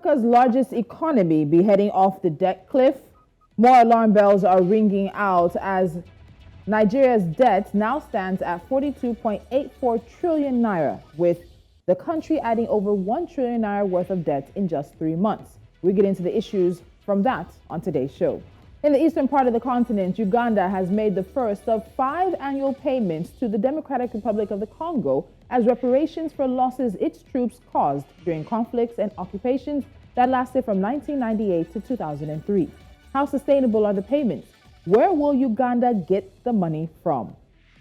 Africa's largest economy be heading off the debt cliff? More alarm bells are ringing out as Nigeria's debt now stands at 42.84 trillion naira, with the country adding over 1 trillion naira worth of debt in just 3 months. We get into the issues from that on today's show. In the eastern part of the continent, Uganda has made the first of 5 annual payments to the Democratic Republic of the Congo as reparations for losses its troops caused during conflicts and occupations that lasted from 1998 to 2003. How sustainable are the payments? Where will Uganda get the money from?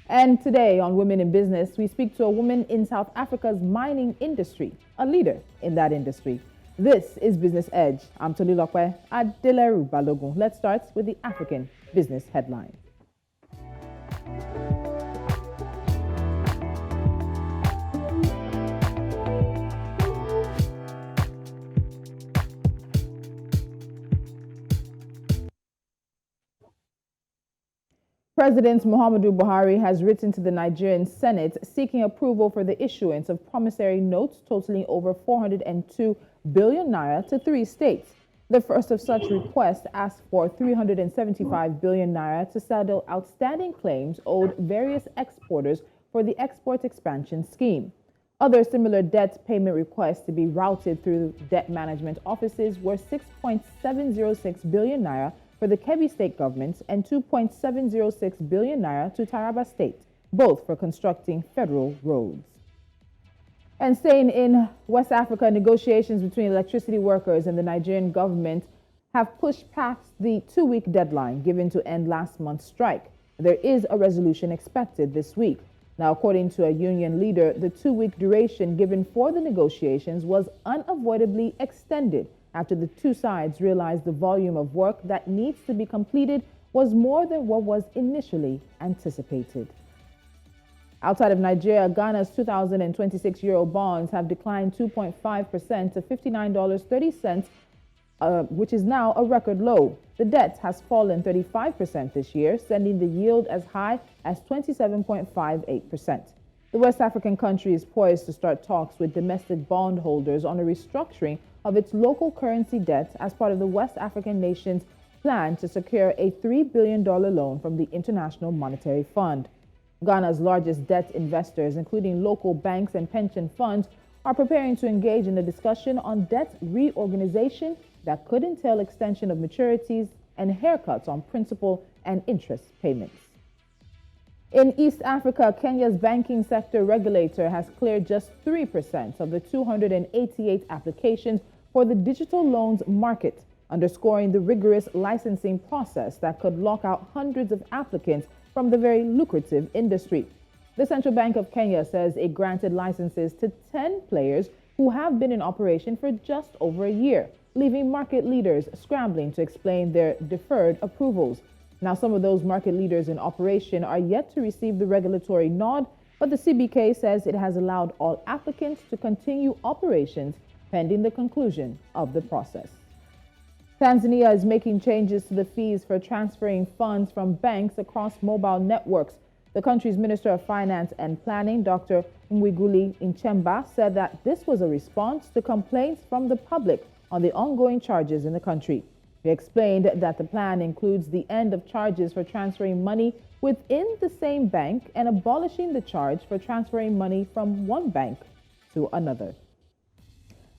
And today on Women in Business, we speak to a woman in South Africa's mining industry, a leader in that industry. This is Business Edge. I'm Tolilokwe Adeleru Balogun. Let's start with the African business headline. President Muhammadu Buhari has written to the Nigerian Senate seeking approval for the issuance of promissory notes totaling over 402 billion naira to 3 states. The first of such requests asks for 375 billion naira to settle outstanding claims owed various exporters for the export expansion scheme. Other similar debt payment requests to be routed through debt management offices were 6.706 billion naira for the Kebbi State government and 2.706 billion naira to Taraba State, both for constructing federal roads. And staying in West Africa, negotiations between electricity workers and the Nigerian government have pushed past the 2-week deadline given to end last month's strike. There is a resolution expected this week. Now, according to a union leader, the 2-week duration given for the negotiations was unavoidably extended after the two sides realized the volume of work that needs to be completed was more than what was initially anticipated. Outside of Nigeria, Ghana's 2026 euro bonds have declined 2.5% to $59.30, which is now a record low. The debt has fallen 35% this year, sending the yield as high as 27.58%. The West African country is poised to start talks with domestic bondholders on a restructuring of its local currency debt as part of the West African nation's plan to secure a $3 billion loan from the International Monetary Fund. Ghana's largest debt investors, including local banks and pension funds, are preparing to engage in a discussion on debt reorganization that could entail extension of maturities and haircuts on principal and interest payments. In East Africa, Kenya's banking sector regulator has cleared just 3% of the 288 applications for the digital loans market, underscoring the rigorous licensing process that could lock out hundreds of applicants from the very lucrative industry. The Central Bank of Kenya says it granted licenses to 10 players who have been in operation for just over a year, leaving market leaders scrambling to explain their deferred approvals. Now, some of those market leaders in operation are yet to receive the regulatory nod, but the CBK says it has allowed all applicants to continue operations pending the conclusion of the process. Tanzania is making changes to the fees for transferring funds from banks across mobile networks. The country's Minister of Finance and Planning, Dr. Mwigulu Nchemba, said that this was a response to complaints from the public on the ongoing charges in the country. He explained that the plan includes the end of charges for transferring money within the same bank and abolishing the charge for transferring money from one bank to another.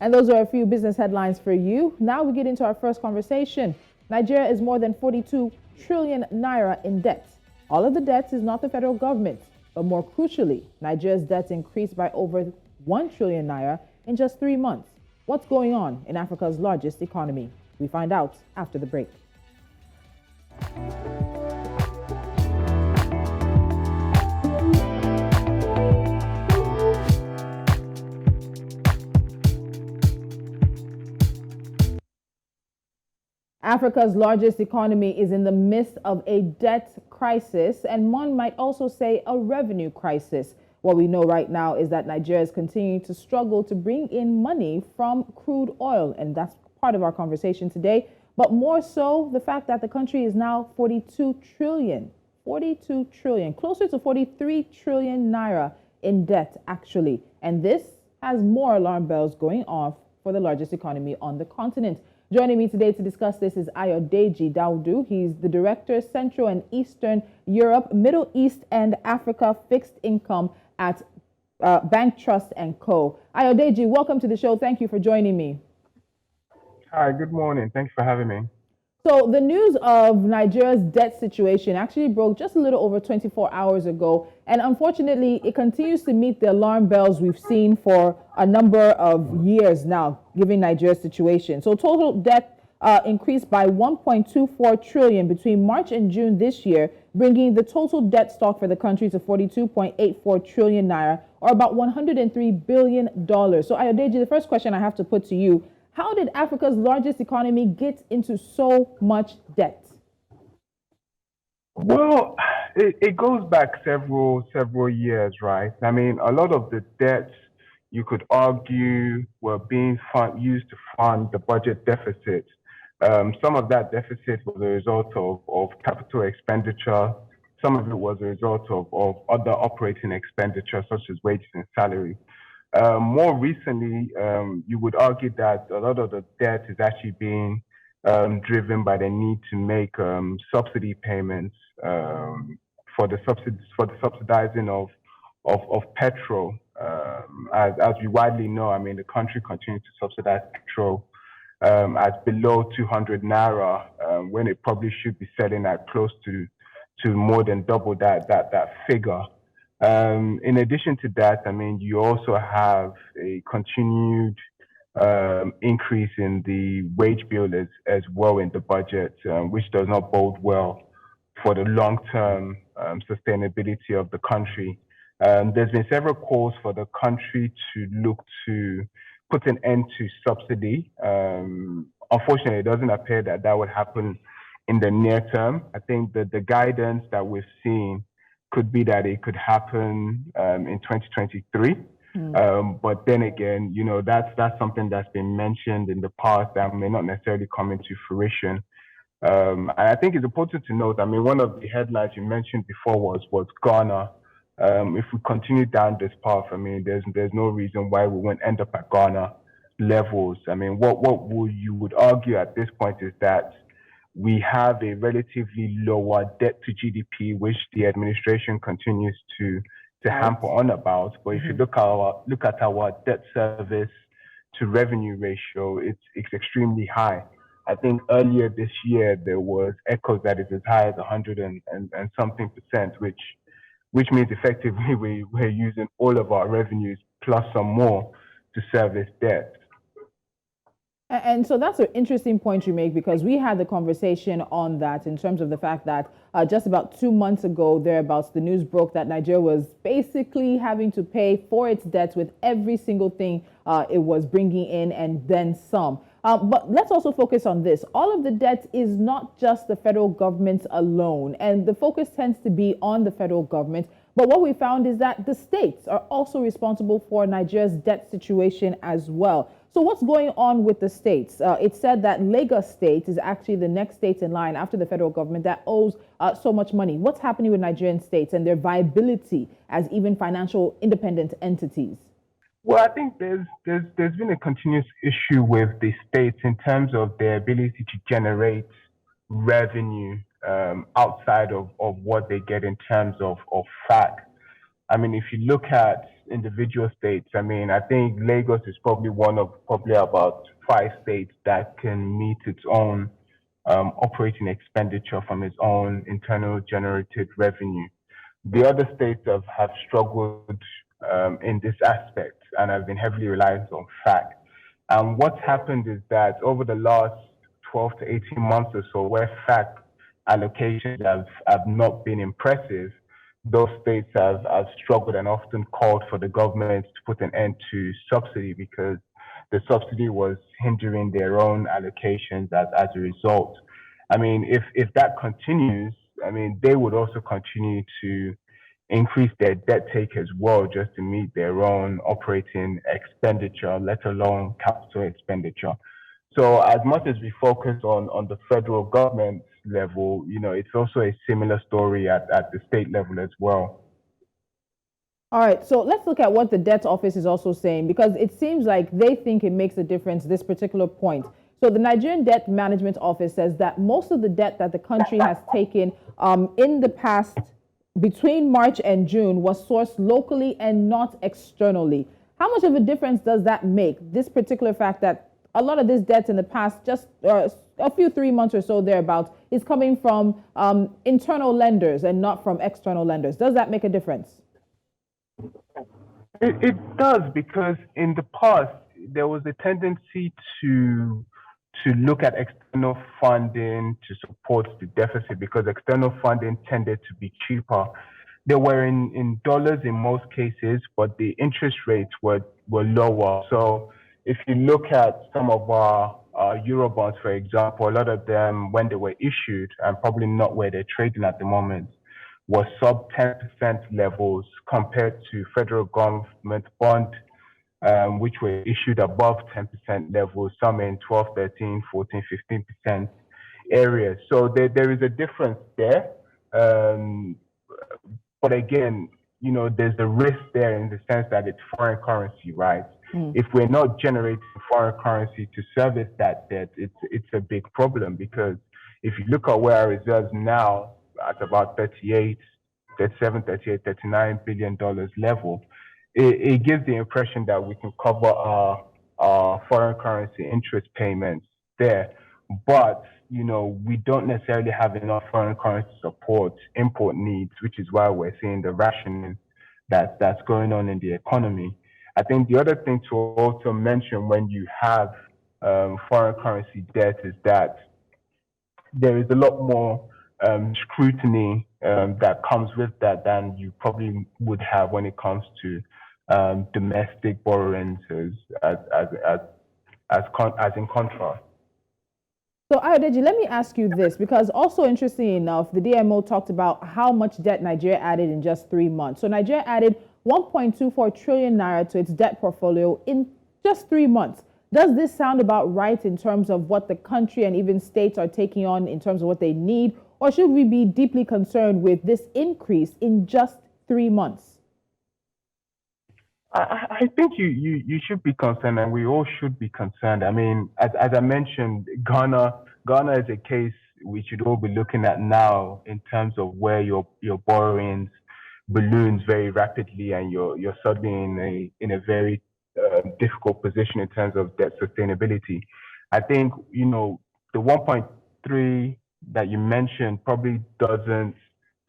And those are a few business headlines for you. Now we get into our first conversation. Nigeria is more than 42 trillion naira in debt. All of the debts is not the federal government, but more crucially, Nigeria's debts increased by over 1 trillion naira in just 3 months. What's going on in Africa's largest economy? We find out after the break. Africa's largest economy is in the midst of a debt crisis, and one might also say a revenue crisis. What we know right now is that Nigeria is continuing to struggle to bring in money from crude oil, and that's part of our conversation today. But more so, the fact that the country is now 42 trillion, closer to 43 trillion naira in debt, actually. And this has more alarm bells going off for the largest economy on the continent. Joining me today to discuss this is Ayodeji Daudu. He's the Director, Central and Eastern Europe, Middle East and Africa Fixed Income at Bank Trust and Co. Ayodeji, welcome to the show. Thank you for joining me. Hi, good morning. Thanks for having me. So the news of Nigeria's debt situation actually broke just a little over 24 hours ago. And unfortunately, it continues to meet the alarm bells we've seen for a number of years now, given Nigeria's situation. So total debt increased by 1.24 trillion between March and June this year, bringing the total debt stock for the country to 42.84 trillion naira, or about $103 billion. So Ayodeji, the first question I have to put to you: how did Africa's largest economy get into so much debt? Well, it goes back several years, right? I mean, a lot of the debts you could argue were being used to fund the budget deficit. Some of that deficit was a result of capital expenditure. Some of it was a result of other operating expenditure, such as wages and salary. More recently, you would argue that a lot of the debt is actually being driven by the need to make subsidy payments for the subsidizing of petrol. As we widely know, I mean, the country continues to subsidize petrol at below 200 naira when it probably should be selling at close to more than double that figure. In addition to that, I mean, you also have a continued increase in the wage bill as well in the budget, which does not bode well for the long-term sustainability of the country. There's been several calls for the country to look to put an end to subsidy. Unfortunately, it doesn't appear that that would happen in the near term. I think that the guidance that we've seen could be that it could happen in 2023. But then again, you know, that's something that's been mentioned in the past that may not necessarily come into fruition. And I think it's important to note, I mean, one of the headlines you mentioned before was Ghana. If we continue down this path, I mean, there's no reason why we won't end up at Ghana levels. I mean, you would argue at this point is that we have a relatively lower debt to GDP, which the administration continues to hamper on about. But if you look at our debt service to revenue ratio, it's extremely high. I think earlier this year there was echoes that it's as high as 100 and something percent, which means effectively we're using all of our revenues plus some more to service debt. And so that's an interesting point you make, because we had the conversation on that in terms of the fact that just about 2 months ago, thereabouts, the news broke that Nigeria was basically having to pay for its debts with every single thing it was bringing in and then some. But let's also focus on this. All of the debt is not just the federal government alone, and the focus tends to be on the federal government. But what we found is that the states are also responsible for Nigeria's debt situation as well. So what's going on with the states? It's said that Lagos State is actually the next state in line after the federal government that owes so much money. What's happening with Nigerian states and their viability as even financial independent entities? Well, I think there's been a continuous issue with the states in terms of their ability to generate revenue outside of what they get in terms of FAC. I mean, if you look at individual states, I mean, I think Lagos is probably one of about 5 states that can meet its own operating expenditure from its own internal generated revenue. The other states have struggled in this aspect and have been heavily reliant on FAC. And what's happened is that over the last 12 to 18 months or so, where FAC allocations have not been impressive, those states have struggled and often called for the government to put an end to subsidy, because the subsidy was hindering their own allocations as a result. I mean, if that continues, I mean, they would also continue to increase their debt take as well, just to meet their own operating expenditure, let alone capital expenditure. So as much as we focus on the federal government level, you know, it's also a similar story at the state level as well. All right, so let's look at what the debt office is also saying, because it seems like they think it makes a difference, this particular point. So the Nigerian Debt Management Office says that most of the debt that the country has taken in the past between March and June was sourced locally and not externally. How much of a difference does that make, this particular fact that a lot of this debt in the past, just a few 3 months or so thereabout, is coming from internal lenders and not from external lenders? Does that make a difference? It does, because in the past there was a tendency to look at external funding to support the deficit, because external funding tended to be cheaper. They were in dollars in most cases, but the interest rates were lower. So if you look at some of our Eurobonds, for example, a lot of them, when they were issued, and probably not where they're trading at the moment, was sub 10% levels compared to federal government bond, which were issued above 10% levels, some in 12, 13, 14, 15% areas. So there is a difference there. But again, there's the risk there in the sense that it's foreign currency, right? If we're not generating foreign currency to service that debt, it's a big problem, because if you look at where our reserves now at about 38, 37, 38, $39 billion level, it gives the impression that we can cover our foreign currency interest payments there. But, we don't necessarily have enough foreign currency support import needs, which is why we're seeing the rationing that's going on in the economy. I think the other thing to also mention when you have foreign currency debt is that there is a lot more scrutiny that comes with that than you probably would have when it comes to domestic borrowings, as in contrast. So, Ayodeji, let me ask you this, because also interestingly enough, the DMO talked about how much debt Nigeria added in just 3 months. So Nigeria added 1.24 trillion naira to its debt portfolio in just 3 months. Does this sound about right in terms of what the country and even states are taking on in terms of what they need? Or should we be deeply concerned with this increase in just 3 months? I think you should be concerned, and we all should be concerned. I mean, as I mentioned, Ghana is a case we should all be looking at now in terms of where your borrowings balloons very rapidly, and you're suddenly in a very difficult position in terms of debt sustainability. I think the 1.3 that you mentioned probably doesn't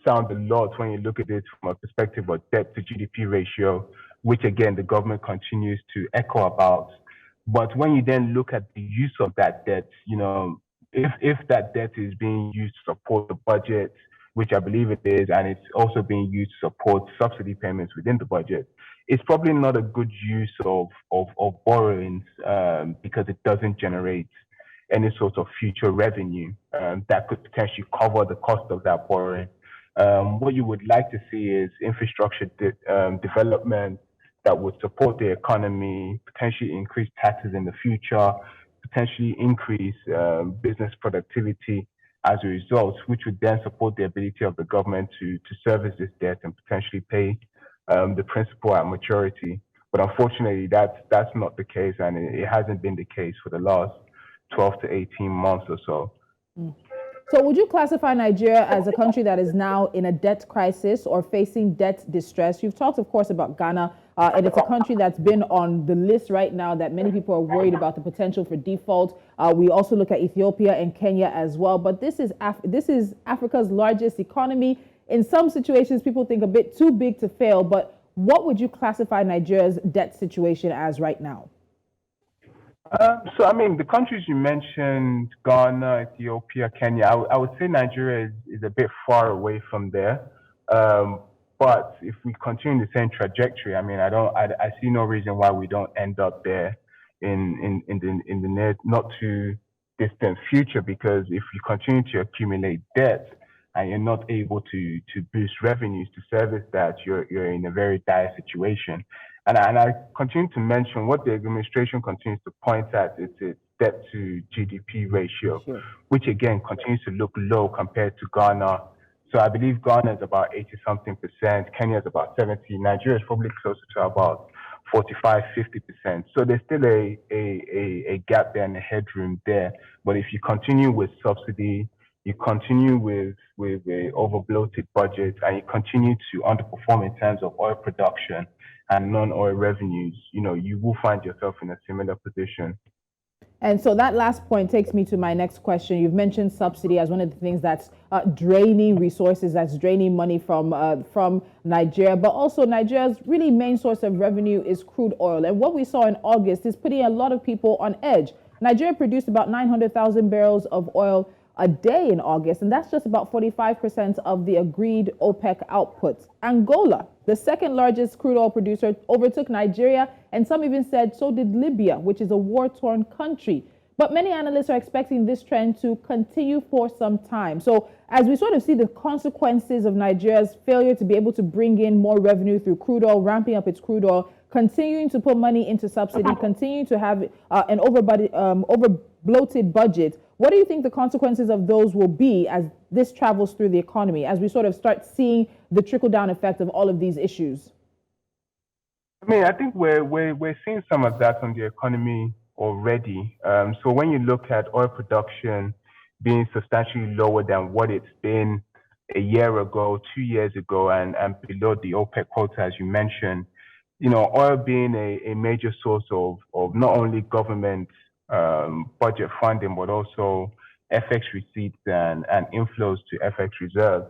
sound a lot when you look at it from a perspective of debt to GDP ratio, which again the government continues to echo about. But when you then look at the use of that debt, if that debt is being used to support the budget, which I believe it is, and it's also being used to support subsidy payments within the budget, it's probably not a good use of borrowings, because it doesn't generate any sort of future revenue that could potentially cover the cost of that borrowing. What you would like to see is infrastructure development that would support the economy, potentially increase taxes in the future, potentially increase business productivity as a result, which would then support the ability of the government to service this debt and potentially pay the principal at maturity. But unfortunately, that's not the case, and it hasn't been the case for the last 12 to 18 months or so. So would you classify Nigeria as a country that is now in a debt crisis or facing debt distress? You've talked, of course, about Ghana, and it's a country that's been on the list right now that many people are worried about the potential for default. We also look at Ethiopia and Kenya as well. But this is Africa's largest economy. In some situations, people think a bit too big to fail. But what would you classify Nigeria's debt situation as right now? So, I mean, the countries you mentioned, Ghana, Ethiopia, Kenya, I would say Nigeria is a bit far away from there. But if we continue the same trajectory, I mean, I see no reason why we don't end up there in the near, not too distant future, because if you continue to accumulate debt and you're not able to boost revenues to service that, you're in a very dire situation. And I continue to mention what the administration continues to point at is its debt to GDP ratio, which again continues to look low compared to Ghana, So I believe Ghana is about 80 something percent, Kenya is about 70, Nigeria is probably closer to about 45, 50%. So there's still a gap there and a headroom there. But if you continue with subsidy, you continue with a over bloated budget, and you continue to underperform in terms of oil production and non-oil revenues, you will find yourself in a similar position. And so that last point takes me to my next question. You've mentioned subsidy as one of the things that's draining resources, that's draining money from Nigeria, but also Nigeria's really main source of revenue is crude oil. And what we saw in August is putting a lot of people on edge. Nigeria produced about 900,000 barrels of oil a day in August, and that's just about 45% of the agreed OPEC output. Angola, the second largest crude oil producer, overtook Nigeria, and some even said so did Libya, which is a war-torn country. But many analysts are expecting this trend to continue for some time. So as we sort of see the consequences of Nigeria's failure to be able to bring in more revenue through crude oil, ramping up its crude oil, continuing to put money into subsidy, continuing to have an over-bloated budget, what do you think the consequences of those will be as this travels through the economy, as we sort of start seeing the trickle-down effect of all of these issues? I mean, I think we're seeing some of that on the economy already. So when you look at oil production being substantially lower than what it's been a year ago, 2 years ago, and below the OPEC quota, as you mentioned, oil being a major source of not only government budget funding, but also FX receipts and inflows to FX reserves.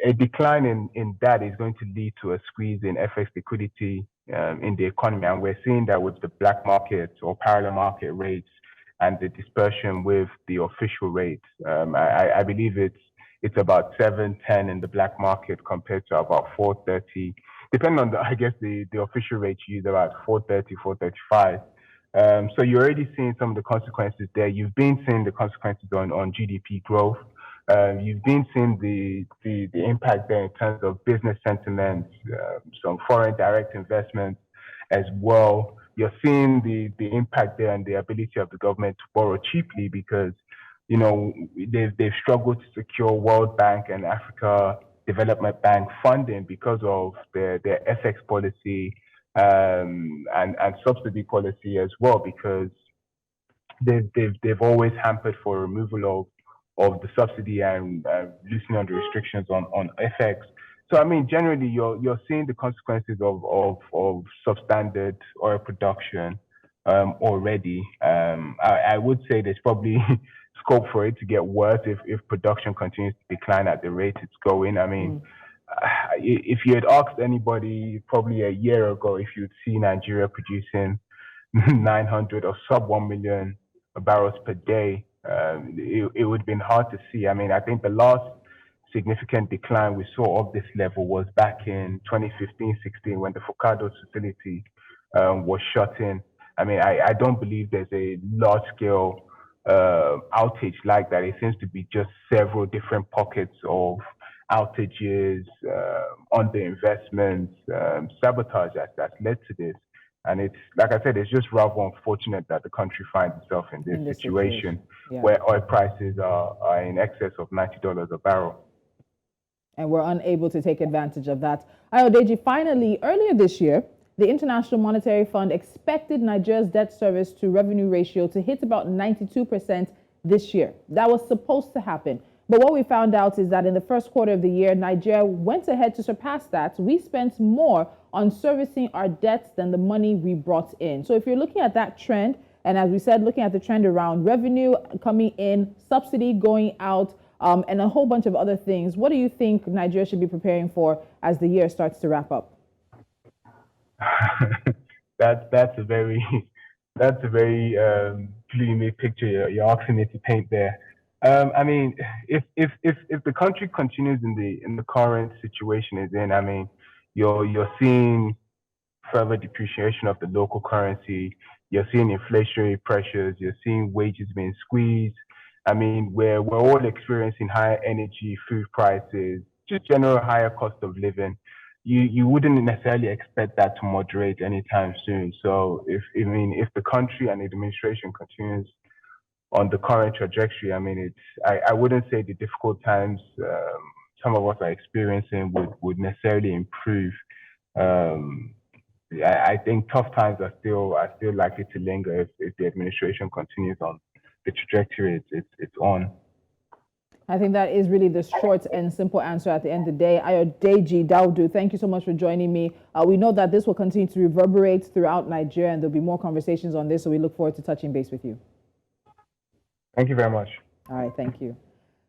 A decline in that is going to lead to a squeeze in FX liquidity in the economy. And we're seeing that with the black market or parallel market rates and the dispersion with the official rates. I believe it's about 7.10 in the black market compared to about 4.30, depending on the official rate you use, about 4.30, 4.35. So you're already seeing some of the consequences there. You've been seeing the consequences on GDP growth. You've been seeing the impact there in terms of business sentiment, some foreign direct investments as well. You're seeing the impact there and the ability of the government to borrow cheaply because, they've struggled to secure World Bank and Africa Development Bank funding because of their FX policy and subsidy policy as well, because they've always hampered for removal of the subsidy and loosening of the restrictions on FX. So I mean, generally, you're seeing the consequences of substandard oil production already. I would say there's probably scope for it to get worse if production continues to decline at the rate it's going. I mean, if you had asked anybody probably a year ago if you'd see Nigeria producing 900 or sub 1 million barrels per day, it would have been hard to see. I mean, I think the last significant decline we saw of this level was back in 2015-16 when the Focados facility was shut in. I mean, I don't believe there's a large-scale outage like that. It seems to be just several different pockets of outages, underinvestments, sabotage that's led to this. And it's, like I said, it's just rather unfortunate that the country finds itself in this situation. Yeah. Where oil prices are in excess of $90 a barrel. And we're unable to take advantage of that. Ayodeji, finally, earlier this year, the International Monetary Fund expected Nigeria's debt service to revenue ratio to hit about 92% this year. That was supposed to happen. But what we found out is that in the first quarter of the year, Nigeria went ahead to surpass that. We spent more on servicing our debts than the money we brought in. So if you're looking at that trend, and as we said, looking at the trend around revenue coming in, subsidy going out, and a whole bunch of other things, what do you think Nigeria should be preparing for as the year starts to wrap up? That's a very gloomy picture you're asking me to paint there. I mean, if the country continues in the current situation it's in, I mean, you're seeing further depreciation of the local currency. You're seeing inflationary pressures. You're seeing wages being squeezed. I mean, we're all experiencing higher energy, food prices, just general higher cost of living. You wouldn't necessarily expect that to moderate anytime soon. So if the country and the administration continues on the current trajectory, I mean, I wouldn't say the difficult times some of us are experiencing would necessarily improve. I think tough times are still likely to linger if the administration continues on the trajectory it's on. I think that is really the short and simple answer at the end of the day. Ayodeji Daudu, thank you so much for joining me. We know that this will continue to reverberate throughout Nigeria, and there'll be more conversations on this, so we look forward to touching base with you. Thank you very much. All right, thank you.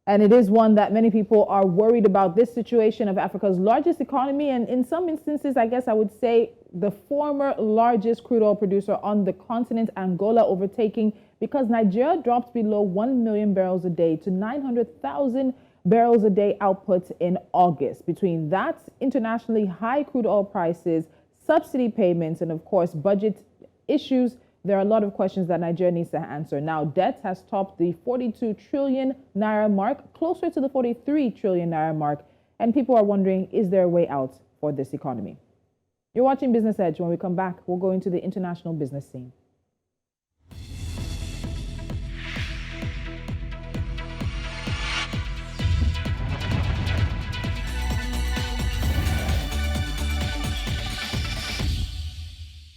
And it is one that many people are worried about, this situation of Africa's largest economy, and in some instances, I guess I would say the former largest crude oil producer on the continent, Angola, overtaking, because Nigeria dropped below 1 million barrels a day to 900,000 barrels a day output in August. Between that, internationally high crude oil prices, subsidy payments, and of course, budget issues, there are a lot of questions that Nigeria needs to answer. Now, debt has topped the 42 trillion naira mark, closer to the 43 trillion naira mark, and people are wondering, is there a way out for this economy? You're watching Business Edge. When we come back, we'll go into the international business scene.